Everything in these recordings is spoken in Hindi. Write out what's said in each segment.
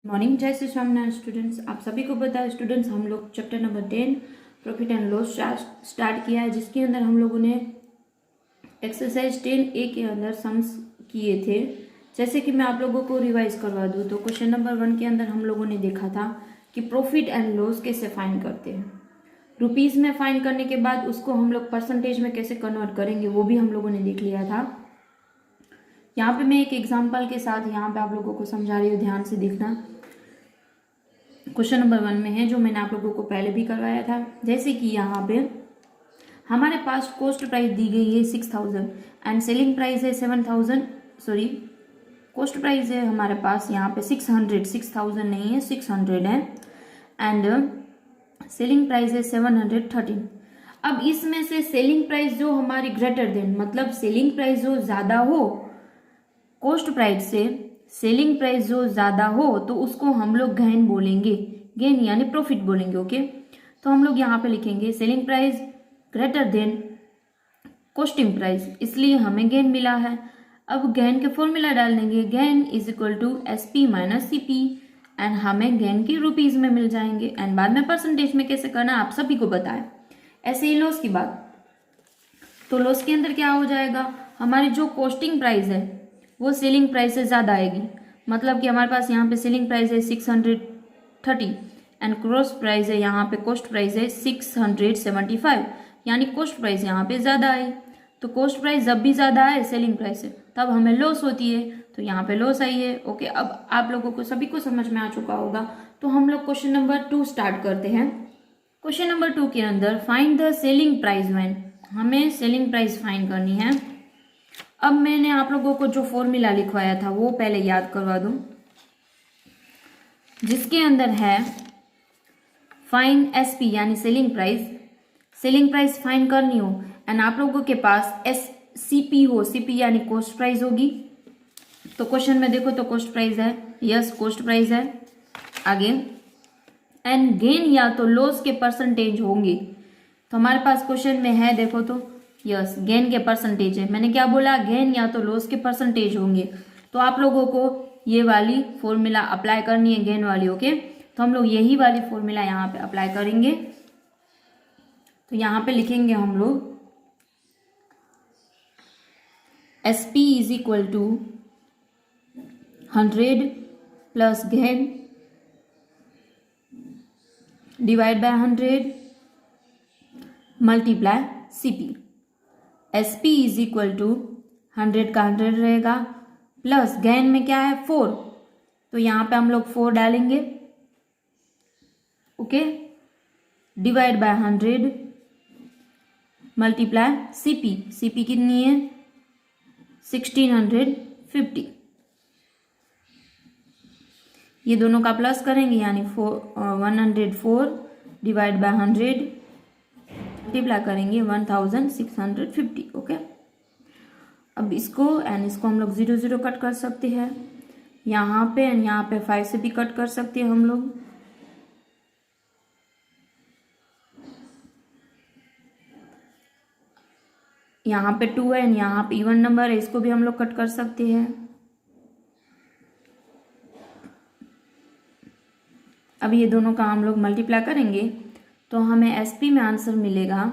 मॉर्निंग। जय श्री स्वामीनारायण स्टूडेंट्स। आप सभी को पता है स्टूडेंट्स, हम लोग chapter number 10 profit and loss start किया है, जिसके अंदर हम लोगों ने एक्सरसाइज 10A के अंदर सम्स किए थे। जैसे कि मैं आप लोगों को रिवाइज करवा दूं तो क्वेश्चन नंबर 1 के अंदर हम लोगों ने देखा था कि प्रॉफिट एंड लॉस कैसे फाइंड करते हैं। रुपीज़ में फाइंड करने के बाद उसको हम लोग परसेंटेज में कैसे कन्वर्ट करेंगे वो भी हम लोगों ने देख लिया था। यहाँ पे मैं एक एग्जाम्पल के साथ यहाँ पे आप लोगों को समझा रही हूँ, ध्यान से देखना। क्वेश्चन नंबर 1 में है, जो मैंने आप लोगों को पहले भी करवाया था। जैसे कि यहाँ पे हमारे पास कॉस्ट प्राइस दी गई है 6000 एंड सेलिंग प्राइस है 7000, सॉरी कॉस्ट प्राइस है हमारे पास यहाँ पे 6000 नहीं है 600 है, एंड सेलिंग प्राइस है 713। अब इसमें से सेलिंग प्राइस जो हमारी ग्रेटर देन, मतलब सेलिंग प्राइस जो ज़्यादा हो कॉस्ट प्राइस से, सेलिंग प्राइस जो ज़्यादा हो तो उसको हम लोग गेन बोलेंगे, गेन यानी प्रॉफिट बोलेंगे। ओके, तो हम लोग यहाँ पे लिखेंगे selling price greater than costing price, इसलिए हमें गेन मिला है। अब गेन के फॉर्मूला डाल देंगे, gain is equal to SP minus CP, and हमें गेन की रुपीज़ में मिल जाएंगे। एंड बाद में परसेंटेज में कैसे करना आप सभी को बताएं। ऐसे ही लॉस की बात, तो लॉस के अंदर क्या हो जाएगा, हमारी जो कॉस्टिंग प्राइस है वो सेलिंग प्राइस से ज़्यादा आएगी। मतलब कि हमारे पास यहाँ पे सेलिंग प्राइस है 630 एंड कॉस्ट प्राइस है, यहाँ पे कॉस्ट प्राइस है 675, यानी कॉस्ट प्राइस यहाँ पे ज़्यादा आई। तो कॉस्ट प्राइस जब भी ज़्यादा आए सेलिंग प्राइस से, तब हमें लॉस होती है, तो यहाँ पे लॉस आई है। ओके, अब आप लोगों को सभी को समझ में आ चुका होगा। तो हम लोग क्वेश्चन नंबर 2 स्टार्ट करते हैं। क्वेश्चन नंबर 2 के अंदर find the selling price when, हमें सेलिंग प्राइस फाइंड करनी है। अब मैंने आप लोगों को जो फॉर्मूला लिखवाया था वो पहले याद करवा दूं, जिसके अंदर है फाइंड SP यानी selling price. Selling price find करनी हो एंड आप लोगों के पास CP हो, CP यानी कॉस्ट प्राइस होगी। तो क्वेश्चन में देखो तो कॉस्ट प्राइस है, यस कॉस्ट प्राइस है। आगे एंड गेन या तो लॉस के परसेंटेज होंगे। तो हमारे पास क्वेश्चन में है, देखो तो यस गेन के परसेंटेज है। मैंने क्या बोला, गेन या तो लॉस के परसेंटेज होंगे। तो आप लोगों को ये वाली फॉर्मूला अप्लाई करनी है, गेन वाली। ओके, तो हम लोग यही वाली फॉर्मूला यहाँ पे अप्लाई करेंगे। तो यहाँ पे लिखेंगे हम लोग SP is equal to 100 plus gain divide by 100 multiply CP। SP is equal to 100 का 100 रहेगा, प्लस गेन में क्या है 4, तो यहाँ पे हम लोग 4 डालेंगे। Okay, divide by 100 multiply CP। CP कितनी है 1650। ये दोनों का प्लस करेंगे यानी 104 डिवाइड बाय 100 मल्टीप्लाई करेंगे 1650। ओके, अब इसको एंड इसको हम लोग 0 0 कट कर सकते हैं यहाँ पे, एंड यहाँ पे 5 से भी कट कर सकते हैं हम लोग। यहाँ पे 2 है एंड यहाँ पे इवन नंबर है, इसको भी हम लोग कट कर सकते हैं। अब ये दोनों का हम लोग मल्टीप्लाई करेंगे तो हमें SP में आंसर मिलेगा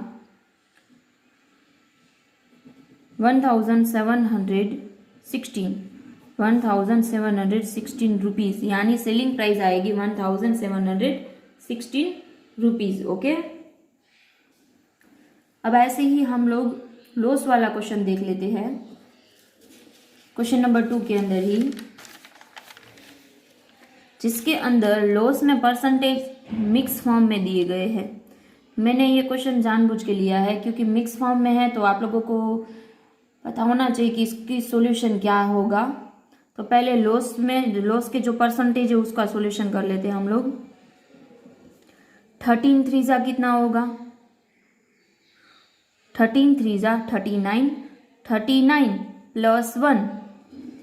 1716 रुपीज़, यानी सेलिंग प्राइस आएगी 1716 रुपीज़। ओके, अब ऐसे ही हम लोग लॉस वाला क्वेश्चन देख लेते हैं। क्वेश्चन नंबर 2 के अंदर ही, जिसके अंदर लॉस में परसेंटेज मिक्स फॉर्म में दिए गए हैं। मैंने ये क्वेश्चन जानबूझ के लिया है क्योंकि मिक्स फॉर्म में है, तो आप लोगों को पता होना चाहिए कि इसकी सॉल्यूशन क्या होगा। तो पहले लॉस में, लॉस के जो परसेंटेज है उसका सॉल्यूशन कर लेते हैं हम लोग। 13 3 जा कितना होगा, 13 3 जा 39, 39 प्लस 1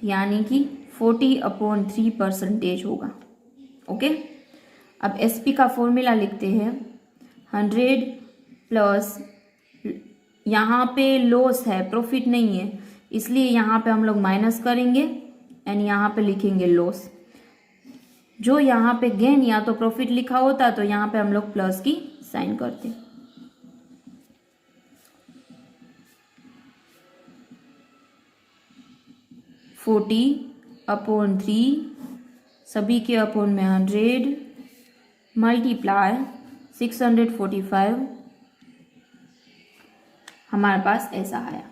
यानी कि 40/3% होगा। ओके, अब SP का फॉर्मूला लिखते हैं 100 प्लस, यहाँ पे लॉस है प्रॉफिट नहीं है, इसलिए यहाँ पे हम लोग माइनस करेंगे एंड यहाँ पे लिखेंगे लॉस। जो यहाँ पे गेन या तो प्रॉफिट लिखा होता तो यहाँ पे हम लोग प्लस की साइन करते। फोर्टी अपॉन 3 सभी के अपॉन में 100 मल्टीप्लाई 645 हमारे पास ऐसा आया।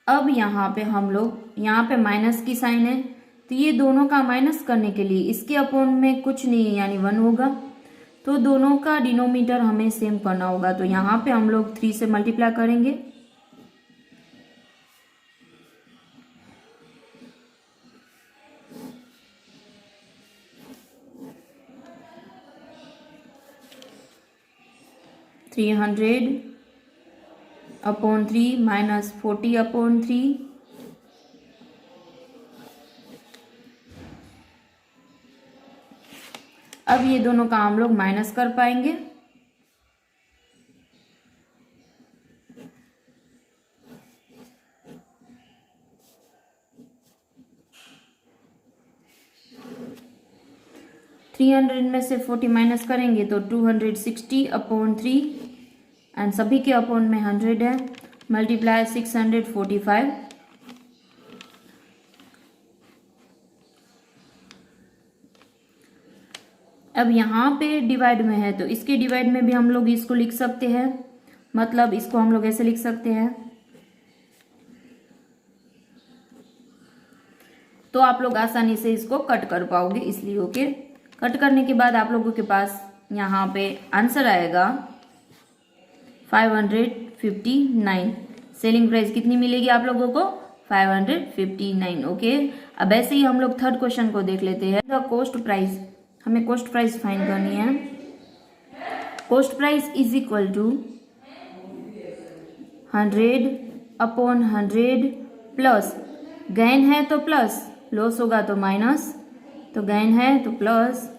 अब यहाँ पे हम लोग यहाँ पे माइनस की साइन है तो ये दोनों का माइनस करने के लिए इसके अपॉन में कुछ नहीं है यानी 1 होगा, तो दोनों का डिनोमीटर हमें सेम करना होगा। तो यहाँ पे हम लोग 3 से मल्टीप्लाई करेंगे, $300 अपॉन 3 माइनस 40 अपॉन 3 अब ये दोनों का हम लोग माइनस कर पाएंगे। $300 में से 40 माइनस करेंगे तो 260 अपॉन 3 एंड सभी के अपॉन में 100 है, मल्टीप्लाई 645। अब यहाँ पे डिवाइड में है तो इसके डिवाइड में भी हम लोग इसको लिख सकते हैं, मतलब इसको हम लोग ऐसे लिख सकते हैं। तो आप लोग आसानी से इसको कट कर पाओगे, इसलिए ओके। कट करने के बाद आप लोगों के पास यहाँ पे आंसर आएगा 559। सेलिंग प्राइस कितनी मिलेगी आप लोगों को? 559। ओके, अब ऐसे ही हम लोग थर्ड क्वेश्चन को देख लेते हैं। द कॉस्ट प्राइस, हमें कॉस्ट प्राइस फाइंड करनी है। Cost price is equal to 100 upon 100 plus gain है तो प्लस, लॉस होगा तो माइनस, तो गेन है तो plus,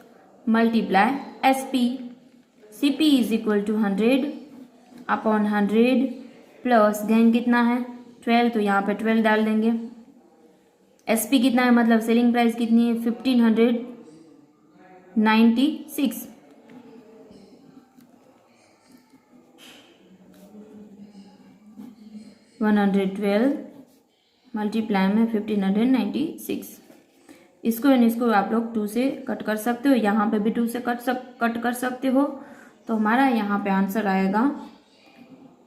multiply SP. CP is equal to 100 upon 100 plus gain कितना है 12, तो यहाँ पे 12 डाल देंगे। एसपी कितना है, मतलब सेलिंग प्राइस कितनी है 1596। मल्टीप्लाई में 1596। इसको आप लोग 2 से कट कर सकते हो, यहाँ पे भी 2 से कट कर सकते हो। तो हमारा यहाँ पे आंसर आएगा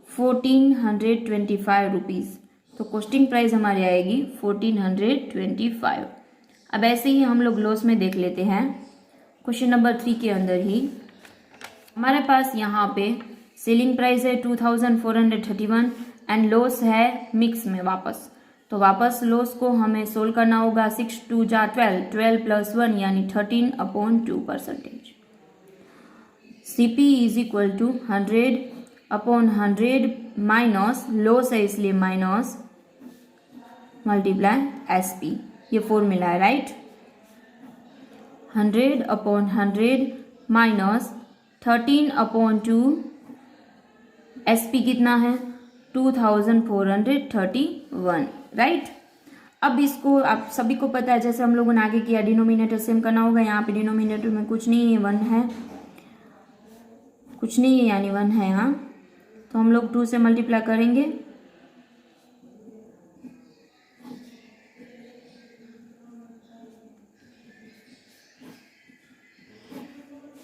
1425 रुपीज़। तो कॉस्टिंग प्राइस हमारी आएगी 1425। अब ऐसे ही हम लोग लॉस में देख लेते हैं। क्वेश्चन नंबर 3 के अंदर ही हमारे पास यहाँ पे सेलिंग प्राइस है 2431 एंड लॉस है मिक्स में वापस। तो वापस लॉस को हमें सोल्व करना होगा। 6 2 जा 12 प्लस 1 यानी 13/2%। CP is equal to 100 upon 100 minus, loss है इसलिए माइनस, मल्टीप्लाई एसपी। ये फॉर्मूला है, राइट। 100 अपॉन 100 माइनस 13/2, एसपी कितना है 2431, राइट। अब इसको आप सभी को पता है, जैसे हम लोगों ने आगे किया, डिनोमिनेटर सेम करना होगा। यहाँ पे डिनोमिनेटर में कुछ नहीं है, 1 है, कुछ नहीं है यानी 1 है यहाँ। तो हम लोग 2 से मल्टीप्लाई करेंगे,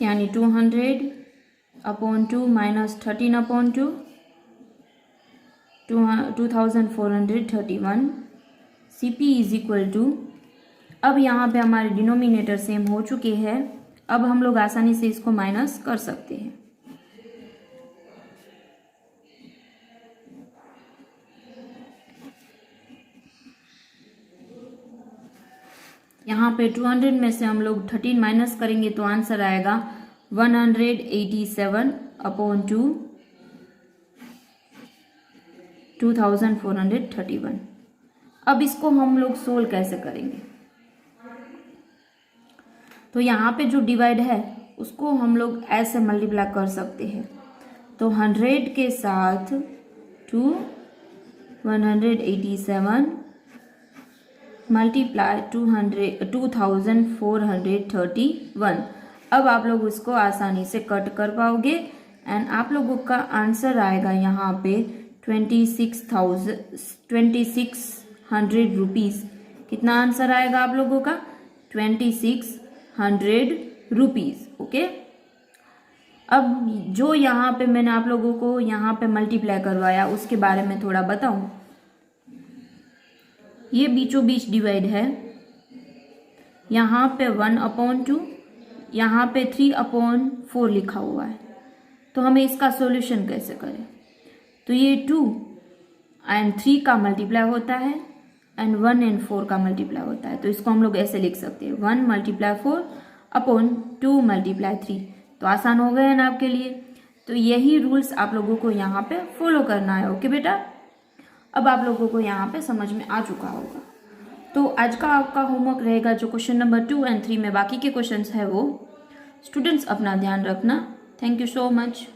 यानी 200 upon 2 minus 13/2, 2431। CP is equal to, अब यहाँ पे हमारे डिनोमिनेटर सेम हो चुके हैं। अब हम लोग आसानी से इसको माइनस कर सकते हैं। यहाँ पे 200 में से हम लोग 13 माइनस करेंगे तो आंसर आएगा 187/2, 2431। अब इसको हम लोग सोल्व कैसे करेंगे? तो यहाँ पे जो डिवाइड है उसको हम लोग ऐसे मल्टीप्लाई कर सकते हैं। तो 100 के साथ 2 187 मल्टीप्लाई 2431। अब आप लोग उसको आसानी से कट कर पाओगे एंड आप लोगों का आंसर आएगा यहाँ पे 2600 रुपीज़। कितना आंसर आएगा आप लोगों का? 2600 रुपीज़। ओके, अब जो यहाँ पे मैंने आप लोगों को यहाँ पे मल्टीप्लाई करवाया उसके बारे में थोड़ा बताऊँ। ये बीचों बीच डिवाइड है, यहाँ पे 1/2, यहाँ पे 3/4 लिखा हुआ है। तो हमें इसका सॉल्यूशन कैसे करें? तो ये 2 एंड 3 का मल्टीप्लाई होता है एंड 1 एंड 4 का मल्टीप्लाई होता है। तो इसको हम लोग ऐसे लिख सकते हैं 1 × 4/2 × 3। तो आसान हो गया है ना आपके लिए। तो यही रूल्स आप लोगों को यहाँ पे फॉलो करना है। ओके बेटा, अब आप लोगों को यहाँ पे समझ में आ चुका होगा। तो आज का आपका होमवर्क रहेगा जो क्वेश्चन नंबर 2 एंड 3 में बाकी के क्वेश्चंस है वो स्टूडेंट्स अपना ध्यान रखना। Thank you so much.